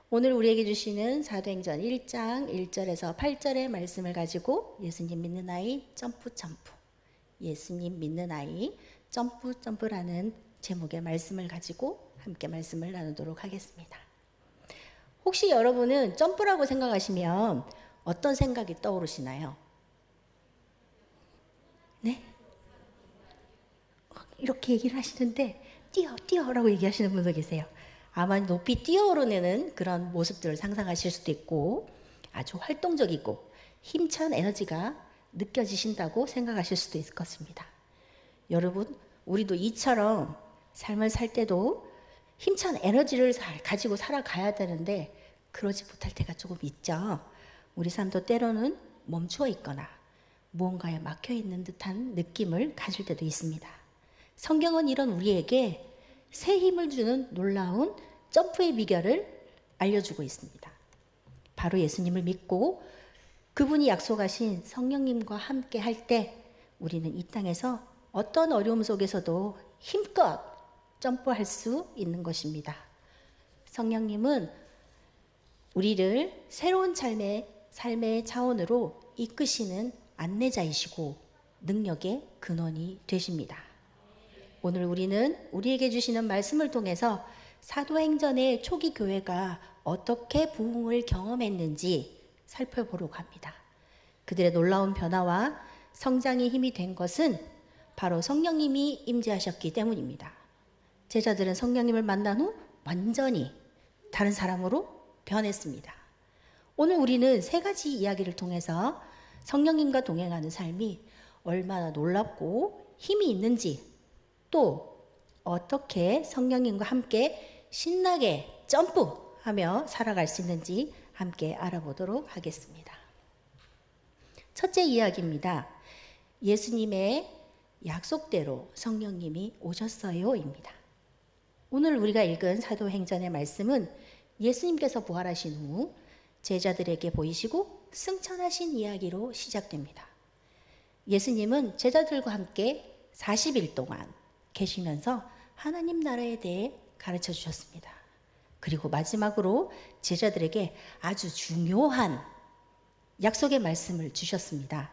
오늘 우리에게 주시는 사도행전 1장 1절에서 8절의 말씀을 가지고 예수님 믿는 아이 점프 점프, 예수님 믿는 아이 점프 점프라는 제목의 말씀을 가지고 함께 말씀을 나누도록 하겠습니다. 혹시 여러분은 점프라고 생각하시면 어떤 생각이 떠오르시나요? 네? 이렇게 얘기를 하시는데 뛰어라고 얘기하시는 분도 계세요. 아마 높이 뛰어오르는 그런 모습들을 상상하실 수도 있고 아주 활동적이고 힘찬 에너지가 느껴지신다고 생각하실 수도 있을 것입니다. 여러분, 우리도 이처럼 삶을 살 때도 힘찬 에너지를 가지고 살아가야 되는데 그러지 못할 때가 조금 있죠. 우리 삶도 때로는 멈추어 있거나 무언가에 막혀 있는 듯한 느낌을 가질 때도 있습니다. 성경은 이런 우리에게 새 힘을 주는 놀라운 점프의 비결을 알려주고 있습니다. 바로 예수님을 믿고 그분이 약속하신 성령님과 함께 할 때 우리는 이 땅에서 어떤 어려움 속에서도 힘껏 점프할 수 있는 것입니다. 성령님은 우리를 새로운 삶의 차원으로 이끄시는 안내자이시고 능력의 근원이 되십니다. 오늘 우리는 우리에게 주시는 말씀을 통해서 사도행전의 초기 교회가 어떻게 부흥을 경험했는지 살펴보려고 합니다. 그들의 놀라운 변화와 성장의 힘이 된 것은 바로 성령님이 임재하셨기 때문입니다. 제자들은 성령님을 만난 후 완전히 다른 사람으로 변했습니다. 오늘 우리는 세 가지 이야기를 통해서 성령님과 동행하는 삶이 얼마나 놀랍고 힘이 있는지, 또 어떻게 성령님과 함께 신나게 점프하며 살아갈 수 있는지 함께 알아보도록 하겠습니다. 첫째 이야기입니다. 예수님의 약속대로 성령님이 오셨어요입니다. 오늘 우리가 읽은 사도행전의 말씀은 예수님께서 부활하신 후 제자들에게 보이시고 승천하신 이야기로 시작됩니다. 예수님은 제자들과 함께 40일 동안 계시면서 하나님 나라에 대해 가르쳐 주셨습니다. 그리고 마지막으로 제자들에게 아주 중요한 약속의 말씀을 주셨습니다.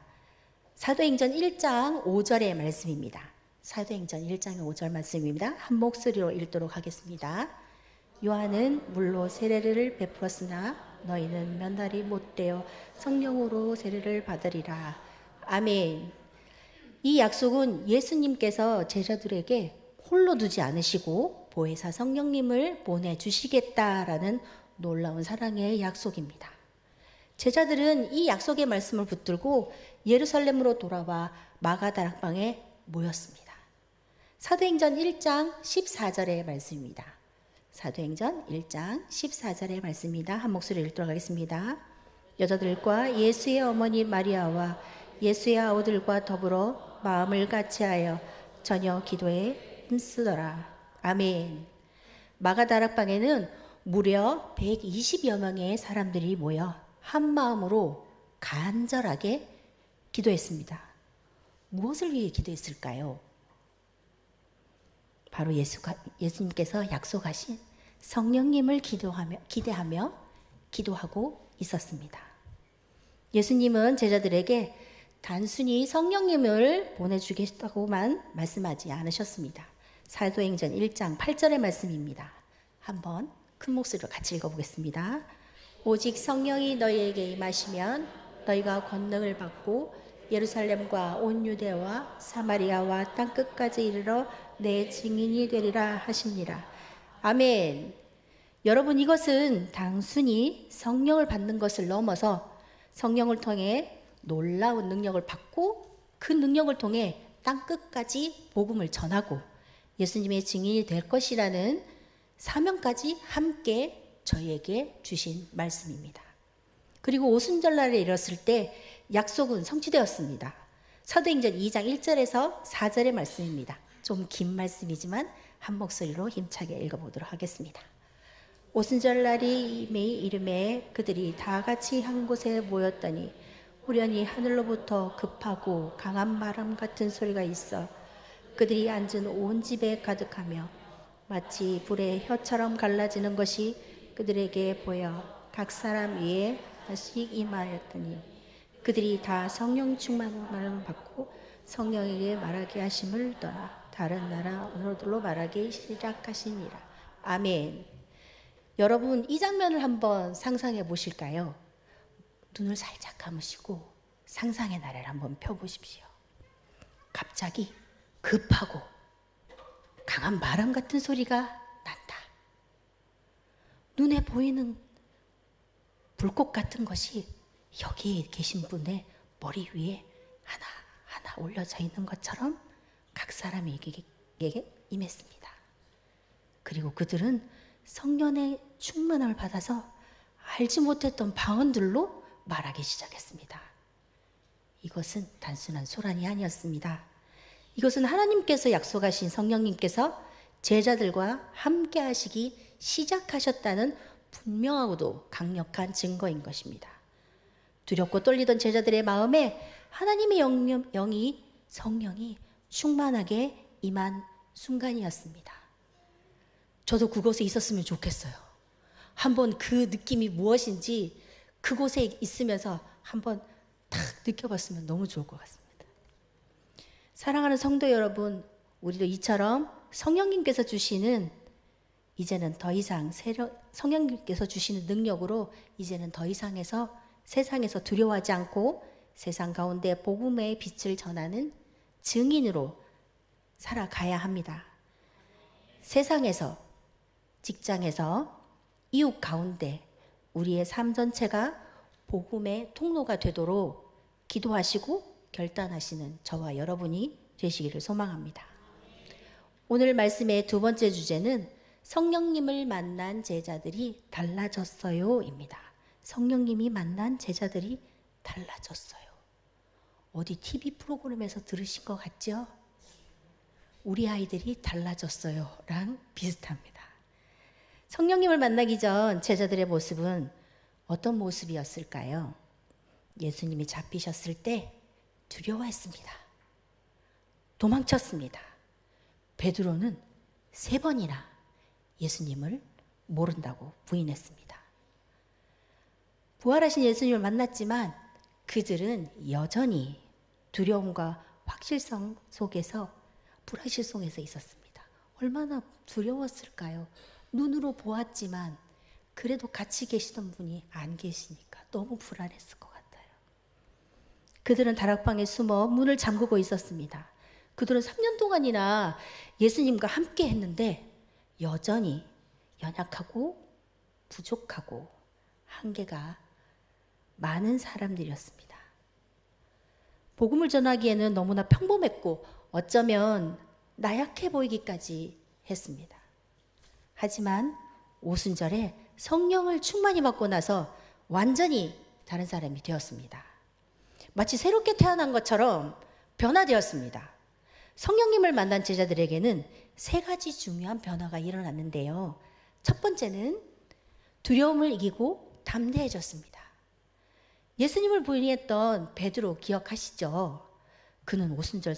사도행전 1장 5절의 말씀입니다. 사도행전 1장 5절 말씀입니다. 한 목소리로 읽도록 하겠습니다. 요한은 물로 세례를 베풀었으나 너희는 면달이 못되어 성령으로 세례를 받으리라. 아멘. 이 약속은 예수님께서 제자들에게 홀로 두지 않으시고 보혜사 성령님을 보내주시겠다라는 놀라운 사랑의 약속입니다. 제자들은 이 약속의 말씀을 붙들고 예루살렘으로 돌아와 마가다락방에 모였습니다. 사도행전 1장 14절의 말씀입니다. 사도행전 1장 14절의 말씀입니다. 한 목소리를 읽도록 하겠습니다. 여자들과 예수의 어머니 마리아와 예수의 아우들과 더불어 마음을 같이하여 저녁 기도에 힘쓰더라. 아멘. 마가다락방에는 무려 120여 명의 사람들이 모여 한 마음으로 간절하게 기도했습니다. 무엇을 위해 기도했을까요? 바로 예수님께서 약속하신 성령님을 기대하며 기도하고 있었습니다. 예수님은 제자들에게 단순히 성령님을 보내주겠다고만 말씀하지 않으셨습니다. 사도행전 1장 8절의 말씀입니다. 한번 큰 목소리로 같이 읽어보겠습니다. 오직 성령이 너희에게 임하시면 너희가 권능을 받고 예루살렘과 온 유대와 사마리아와 땅끝까지 이르러 내 증인이 되리라 하십니다. 아멘. 여러분, 이것은 단순히 성령을 받는 것을 넘어서 성령을 통해 놀라운 능력을 받고 그 능력을 통해 땅끝까지 복음을 전하고 예수님의 증인이 될 것이라는 사명까지 함께 저희에게 주신 말씀입니다. 그리고 오순절날에 이뤘을 때 약속은 성취되었습니다. 사도행전 2장 1절에서 4절의 말씀입니다. 좀 긴 말씀이지만 한 목소리로 힘차게 읽어보도록 하겠습니다. 오순절날이 이름에 그들이 다 같이 한 곳에 모였더니 후련히 하늘로부터 급하고 강한 바람 같은 소리가 있어 그들이 앉은 온 집에 가득하며 마치 불에 혀처럼 갈라지는 것이 그들에게 보여 각 사람 위에 하나씩 임하였더니 그들이 다 성령 충만함을 받고 성령에게 말하게 하심을 떠나 다른 나라 언어들로 말하기 시작하시니라. 아멘. 여러분, 이 장면을 한번 상상해 보실까요? 눈을 살짝 감으시고 상상의 나래를 한번 펴보십시오. 갑자기 급하고 강한 바람 같은 소리가 난다. 눈에 보이는 불꽃 같은 것이 여기에 계신 분의 머리 위에 하나하나 올려져 있는 것처럼 각 사람에게 임했습니다. 그리고 그들은 성령의 충만함을 받아서 알지 못했던 방언들로 말하기 시작했습니다. 이것은 단순한 소란이 아니었습니다. 이것은 하나님께서 약속하신 성령님께서 제자들과 함께 하시기 시작하셨다는 분명하고도 강력한 증거인 것입니다. 두렵고 떨리던 제자들의 마음에 하나님의 성령이 충만하게 임한 순간이었습니다. 저도 그곳에 있었으면 좋겠어요. 한번 그 느낌이 무엇인지 그곳에 있으면서 한번 탁 느껴봤으면 너무 좋을 것 같습니다. 사랑하는 성도 여러분, 우리도 이처럼 성령님께서 주시는 이제는 더 이상 성령님께서 주시는 능력으로 이제는 더 이상해서 세상에서 두려워하지 않고 세상 가운데 복음의 빛을 전하는 증인으로 살아가야 합니다. 세상에서, 직장에서, 이웃 가운데 우리의 삶 전체가 복음의 통로가 되도록 기도하시고 결단하시는 저와 여러분이 되시기를 소망합니다. 오늘 말씀의 두 번째 주제는 성령님을 만난 제자들이 달라졌어요입니다. 성령님이 만난 제자들이 달라졌어요. 어디 TV 프로그램에서 들으신 것 같죠? 우리 아이들이 달라졌어요 랑 비슷합니다. 성령님을 만나기 전 제자들의 모습은 어떤 모습이었을까요? 예수님이 잡히셨을 때 두려워했습니다. 도망쳤습니다. 베드로는 3번이나 예수님을 모른다고 부인했습니다. 부활하신 예수님을 만났지만 그들은 여전히 두려움과 확실성 속에서, 불확실 속에서 있었습니다. 얼마나 두려웠을까요? 눈으로 보았지만 그래도 같이 계시던 분이 안 계시니까 너무 불안했을 것 같아요. 그들은 다락방에 숨어 문을 잠그고 있었습니다. 그들은 3년 동안이나 예수님과 함께 했는데 여전히 연약하고 부족하고 한계가 많은 사람들이었습니다. 복음을 전하기에는 너무나 평범했고 어쩌면 나약해 보이기까지 했습니다. 하지만 오순절에 성령을 충만히 받고 나서 완전히 다른 사람이 되었습니다. 마치 새롭게 태어난 것처럼 변화되었습니다. 성령님을 만난 제자들에게는 3가지 중요한 변화가 일어났는데요. 첫 번째는 두려움을 이기고 담대해졌습니다. 예수님을 부인했던 베드로 기억하시죠? 그는 오순절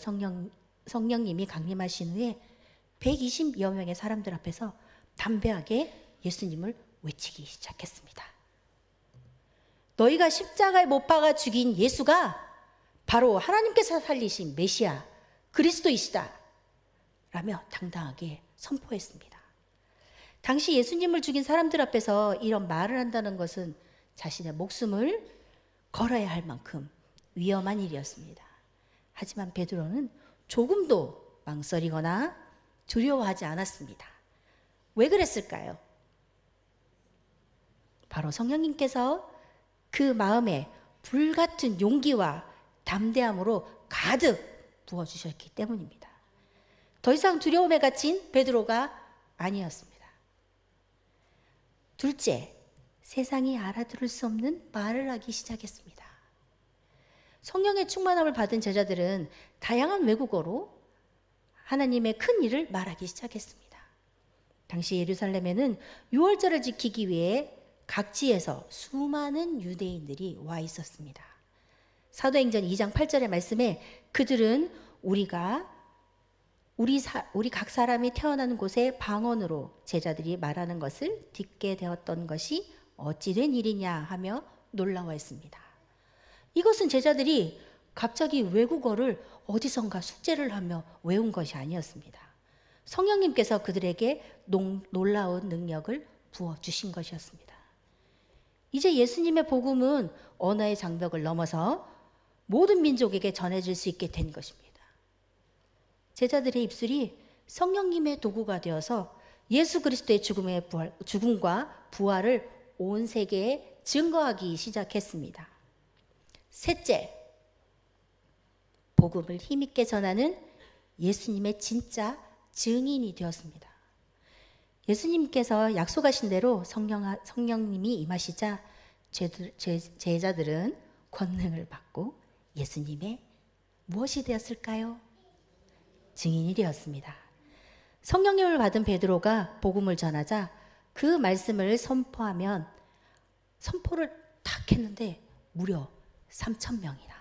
성령님이 강림하신 후에 120여 명의 사람들 앞에서 담대하게 예수님을 외치기 시작했습니다. 너희가 십자가에 못 박아 죽인 예수가 바로 하나님께서 살리신 메시아 그리스도이시다 라며 당당하게 선포했습니다. 당시 예수님을 죽인 사람들 앞에서 이런 말을 한다는 것은 자신의 목숨을 걸어야 할 만큼 위험한 일이었습니다. 하지만 베드로는 조금도 망설이거나 두려워하지 않았습니다. 왜 그랬을까요? 바로 성령님께서 그 마음에 불같은 용기와 담대함으로 가득 부어주셨기 때문입니다. 더 이상 두려움에 갇힌 베드로가 아니었습니다. 둘째, 세상이 알아들을 수 없는 말을 하기 시작했습니다. 성령의 충만함을 받은 제자들은 다양한 외국어로 하나님의 큰 일을 말하기 시작했습니다. 당시 예루살렘에는 유월절을 지키기 위해 각지에서 수많은 유대인들이 와 있었습니다. 사도행전 2장 8절의 말씀에 그들은 우리가 우리 각 사람이 태어나는 곳의 방언으로 제자들이 말하는 것을 듣게 되었던 것이 어찌된 일이냐 하며 놀라워했습니다. 이것은 제자들이 갑자기 외국어를 어디선가 숙제를 하며 외운 것이 아니었습니다. 성령님께서 그들에게 놀라운 능력을 부어주신 것이었습니다. 이제 예수님의 복음은 언어의 장벽을 넘어서 모든 민족에게 전해질 수 있게 된 것입니다. 제자들의 입술이 성령님의 도구가 되어서 예수 그리스도의 죽음과 부활을 온 세계에 증거하기 시작했습니다. 셋째, 복음을 힘있게 전하는 예수님의 진짜 증인이 되었습니다. 예수님께서 약속하신 대로 성령님이 임하시자 제자들은 권능을 받고 예수님의 무엇이 되었을까요? 증인이 되었습니다. 성령님을 받은 베드로가 복음을 전하자 그 말씀을 선포를 탁 했는데 무려 3,000명이나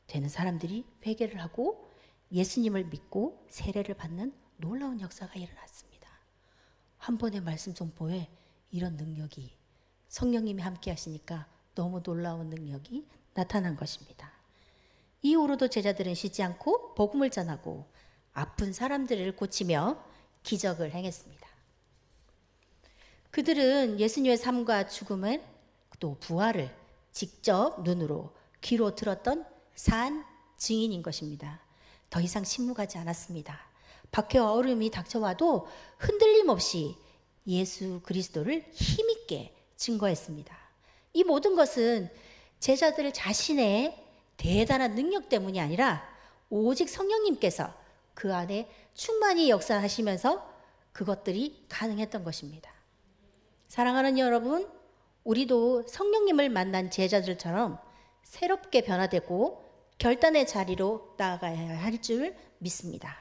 되는 사람들이 회개를 하고 예수님을 믿고 세례를 받는 놀라운 역사가 일어났습니다. 한 번의 말씀 선포에 이런 능력이 성령님이 함께 하시니까 너무 놀라운 능력이 나타난 것입니다. 이후로도 제자들은 쉬지 않고 복음을 전하고 아픈 사람들을 고치며 기적을 행했습니다. 그들은 예수님의 삶과 죽음을 또 부활을 직접 눈으로 귀로 들었던 산 증인인 것입니다. 더 이상 침묵하지 않았습니다. 박해와 어려움이 닥쳐와도 흔들림 없이 예수 그리스도를 힘있게 증거했습니다. 이 모든 것은 제자들 자신의 대단한 능력 때문이 아니라 오직 성령님께서 그 안에 충만히 역사하시면서 그것들이 가능했던 것입니다. 사랑하는 여러분, 우리도 성령님을 만난 제자들처럼 새롭게 변화되고 결단의 자리로 나아가야 할 줄 믿습니다.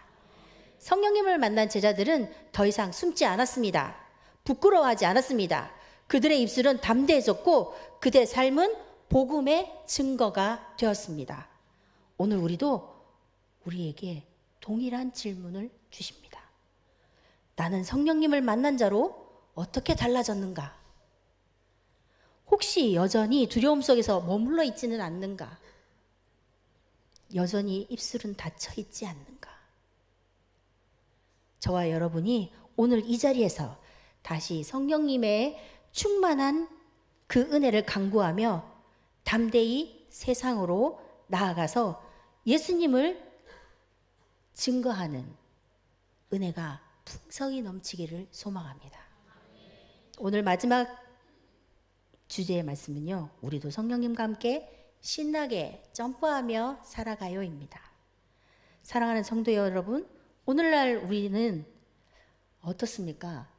성령님을 만난 제자들은 더 이상 숨지 않았습니다. 부끄러워하지 않았습니다. 그들의 입술은 담대해졌고 그들의 삶은 복음의 증거가 되었습니다. 오늘 우리도 우리에게 동일한 질문을 주십니다. 나는 성령님을 만난 자로 어떻게 달라졌는가? 혹시 여전히 두려움 속에서 머물러 있지는 않는가? 여전히 입술은 닫혀 있지 않는가? 저와 여러분이 오늘 이 자리에서 다시 성령님의 충만한 그 은혜를 간구하며 담대히 세상으로 나아가서 예수님을 증거하는 은혜가 풍성히 넘치기를 소망합니다. 오늘 마지막 주제의 말씀은요, 우리도 성령님과 함께 신나게 점프하며 살아가요입니다. 사랑하는 성도 여러분, 오늘날 우리는 어떻습니까?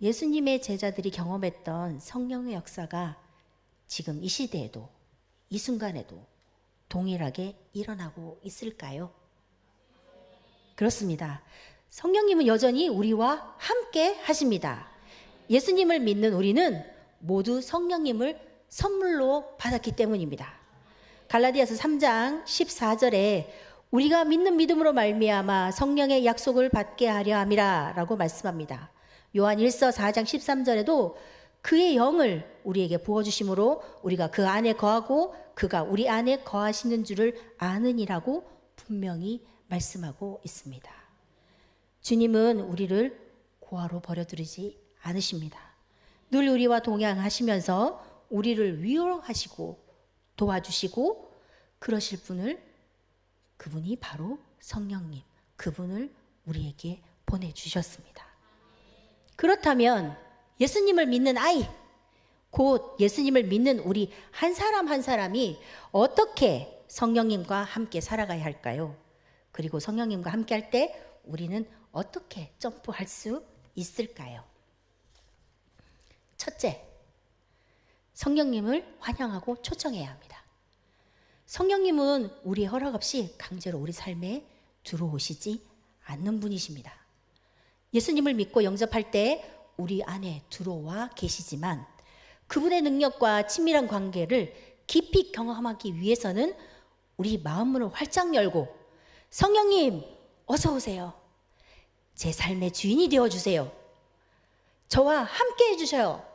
예수님의 제자들이 경험했던 성령의 역사가 지금 이 시대에도, 이 순간에도 동일하게 일어나고 있을까요? 그렇습니다. 성령님은 여전히 우리와 함께 하십니다. 예수님을 믿는 우리는 모두 성령님을 선물로 받았기 때문입니다. 갈라디아서 3장 14절에 우리가 믿는 믿음으로 말미암아 성령의 약속을 받게 하려 함이라 라고 말씀합니다. 요한 1서 4장 13절에도 그의 영을 우리에게 부어주심으로 우리가 그 안에 거하고 그가 우리 안에 거하시는 줄을 아느니라고 분명히 말씀하고 있습니다. 주님은 우리를 고아로 버려두지 않으십니다. 늘 우리와 동행하시면서 우리를 위로하시고 도와주시고 그러실 그분이 바로 성령님, 그분을 우리에게 보내주셨습니다. 그렇다면 예수님을 믿는 아이, 곧 예수님을 믿는 우리 한 사람 한 사람이 어떻게 성령님과 함께 살아가야 할까요? 그리고 성령님과 함께 할 때 우리는 어떻게 점프할 수 있을까요? 첫째, 성령님을 환영하고 초청해야 합니다. 성령님은 우리의 허락 없이 강제로 우리 삶에 들어오시지 않는 분이십니다. 예수님을 믿고 영접할 때 우리 안에 들어와 계시지만 그분의 능력과 친밀한 관계를 깊이 경험하기 위해서는 우리 마음문을 활짝 열고 성령님 어서 오세요. 제 삶의 주인이 되어주세요. 저와 함께 해주셔요.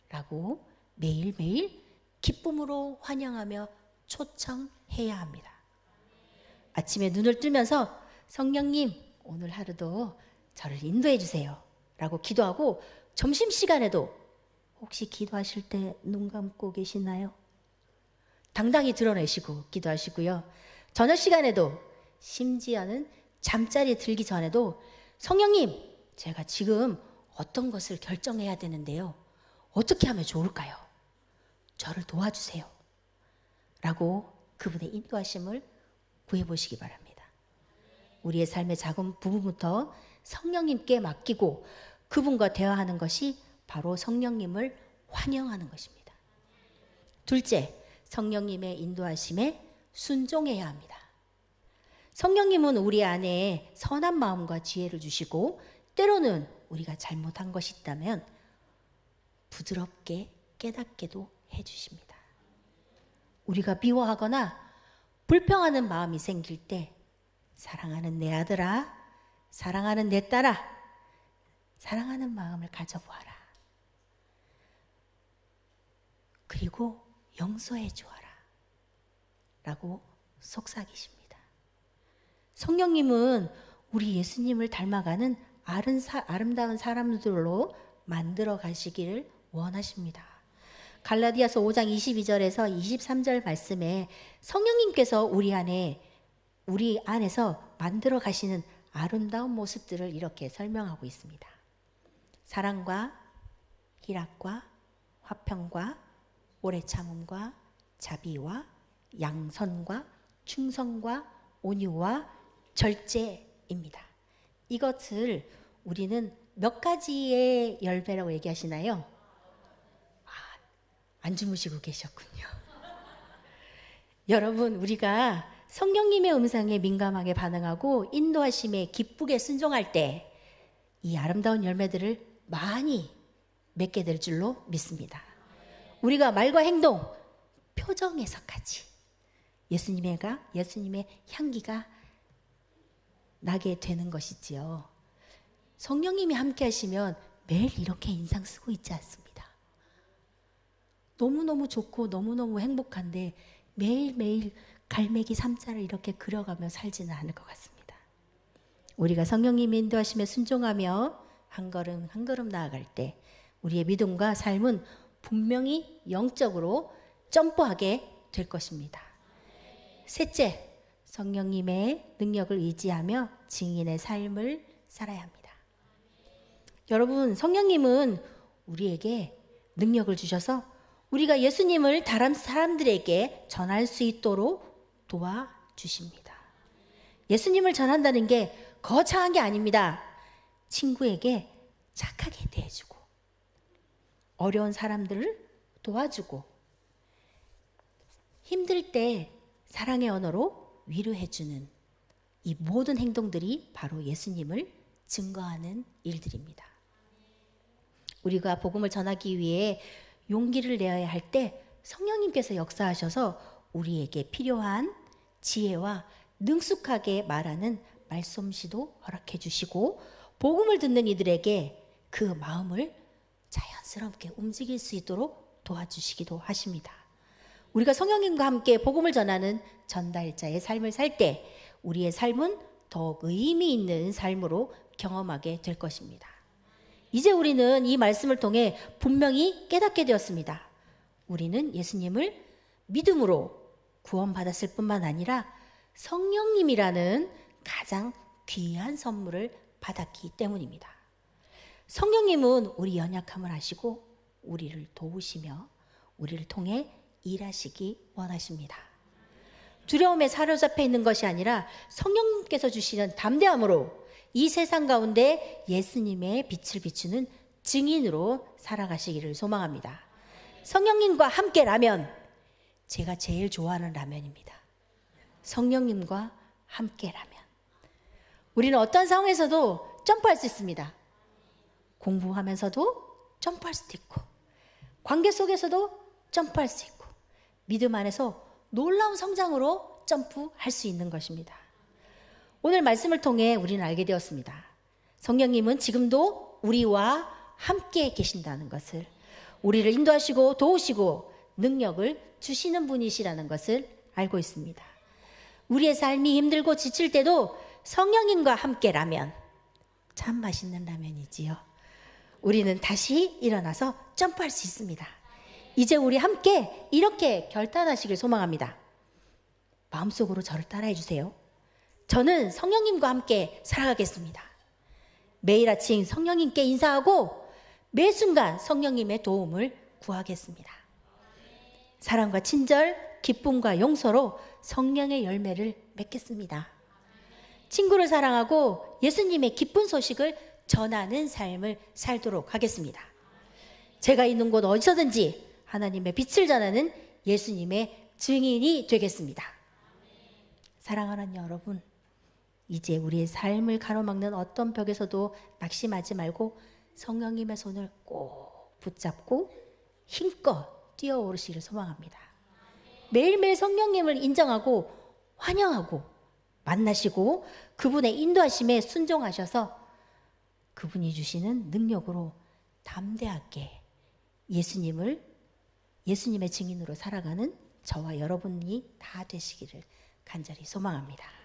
라고 매일매일 기쁨으로 환영하며 초청해야 합니다. 아침에 눈을 뜨면서 성령님 오늘 하루도 저를 인도해 주세요. 라고 기도하고 점심시간에도 혹시 기도하실 때 눈 감고 계시나요? 당당히 드러내시고 기도하시고요. 저녁 시간에도 심지어는 잠자리에 들기 전에도 성령님 제가 지금 어떤 것을 결정해야 되는데요. 어떻게 하면 좋을까요? 저를 도와주세요. 라고 그분의 인도하심을 구해보시기 바랍니다. 우리의 삶의 작은 부분부터 성령님께 맡기고 그분과 대화하는 것이 바로 성령님을 환영하는 것입니다. 둘째, 성령님의 인도하심에 순종해야 합니다. 성령님은 우리 안에 선한 마음과 지혜를 주시고 때로는 우리가 잘못한 것이 있다면 부드럽게 깨닫게도 해주십니다. 우리가 미워하거나 불평하는 마음이 생길 때 사랑하는 내 아들아, 사랑하는 내 딸아, 사랑하는 마음을 가져보아라. 그리고 용서해 주어라. 라고 속삭이십니다. 성령님은 우리 예수님을 닮아가는 아름다운 사람들로 만들어 가시기를 원하십니다. 갈라디아서 5장 22절에서 23절 말씀에 성령님께서 우리 안에서 만들어 가시는 아름다운 모습들을 이렇게 설명하고 있습니다. 사랑과 희락과 화평과 오래 참음과 자비와 양선과 충성과 온유와 절제입니다. 이것을 우리는 몇 가지의 열매라고 얘기하시나요? 안 주무시고 계셨군요. 여러분, 우리가 성령님의 음성에 민감하게 반응하고 인도하심에 기쁘게 순종할 때 이 아름다운 열매들을 많이 맺게 될 줄로 믿습니다. 우리가 말과 행동, 표정에서까지 예수님의 향기가 나게 되는 것이지요. 성령님이 함께 하시면 매일 이렇게 인상 쓰고 있지 않습니다. 너무너무 좋고 너무너무 행복한데 매일매일 갈매기 3자를 이렇게 그려가며 살지는 않을 것 같습니다. 우리가 성령님의 인도하심에 순종하며 한 걸음 한 걸음 나아갈 때 우리의 믿음과 삶은 분명히 영적으로 점프하게 될 것입니다. 셋째, 성령님의 능력을 의지하며 증인의 삶을 살아야 합니다. 여러분, 성령님은 우리에게 능력을 주셔서 우리가 예수님을 다른 사람들에게 전할 수 있도록 도와주십니다. 예수님을 전한다는 게 거창한 게 아닙니다. 친구에게 착하게 대해주고 어려운 사람들을 도와주고 힘들 때 사랑의 언어로 위로해주는 이 모든 행동들이 바로 예수님을 증거하는 일들입니다. 우리가 복음을 전하기 위해 용기를 내어야 할 때 성령님께서 역사하셔서 우리에게 필요한 지혜와 능숙하게 말하는 말솜씨도 허락해 주시고 복음을 듣는 이들에게 그 마음을 자연스럽게 움직일 수 있도록 도와주시기도 하십니다. 우리가 성령님과 함께 복음을 전하는 전달자의 삶을 살 때 우리의 삶은 더욱 의미 있는 삶으로 경험하게 될 것입니다. 이제 우리는 이 말씀을 통해 분명히 깨닫게 되었습니다. 우리는 예수님을 믿음으로 구원받았을 뿐만 아니라 성령님이라는 가장 귀한 선물을 받았기 때문입니다. 성령님은 우리 연약함을 아시고 우리를 도우시며 우리를 통해 일하시기 원하십니다. 두려움에 사로잡혀 있는 것이 아니라 성령님께서 주시는 담대함으로 이 세상 가운데 예수님의 빛을 비추는 증인으로 살아가시기를 소망합니다. 성령님과 함께 라면, 제가 제일 좋아하는 라면입니다. 성령님과 함께 라면. 우리는 어떤 상황에서도 점프할 수 있습니다. 공부하면서도 점프할 수도 있고 관계 속에서도 점프할 수 있고 믿음 안에서 놀라운 성장으로 점프할 수 있는 것입니다. 오늘 말씀을 통해 우리는 알게 되었습니다. 성령님은 지금도 우리와 함께 계신다는 것을, 우리를 인도하시고 도우시고 능력을 주시는 분이시라는 것을 알고 있습니다. 우리의 삶이 힘들고 지칠 때도 성령님과 함께라면 참 맛있는 라면이지요. 우리는 다시 일어나서 점프할 수 있습니다. 이제 우리 함께 이렇게 결단하시길 소망합니다. 마음속으로 저를 따라해 주세요. 저는 성령님과 함께 살아가겠습니다. 매일 아침 성령님께 인사하고 매 순간 성령님의 도움을 구하겠습니다. 사랑과 친절, 기쁨과 용서로 성령의 열매를 맺겠습니다. 친구를 사랑하고 예수님의 기쁜 소식을 전하는 삶을 살도록 하겠습니다. 제가 있는 곳 어디서든지 하나님의 빛을 전하는 예수님의 증인이 되겠습니다. 사랑하는 여러분, 이제 우리의 삶을 가로막는 어떤 벽에서도 낙심하지 말고 성령님의 손을 꼭 붙잡고 힘껏 뛰어오르시기를 소망합니다. 매일매일 성령님을 인정하고 환영하고 만나시고 그분의 인도하심에 순종하셔서 그분이 주시는 능력으로 담대하게 예수님의 증인으로 살아가는 저와 여러분이 다 되시기를 간절히 소망합니다.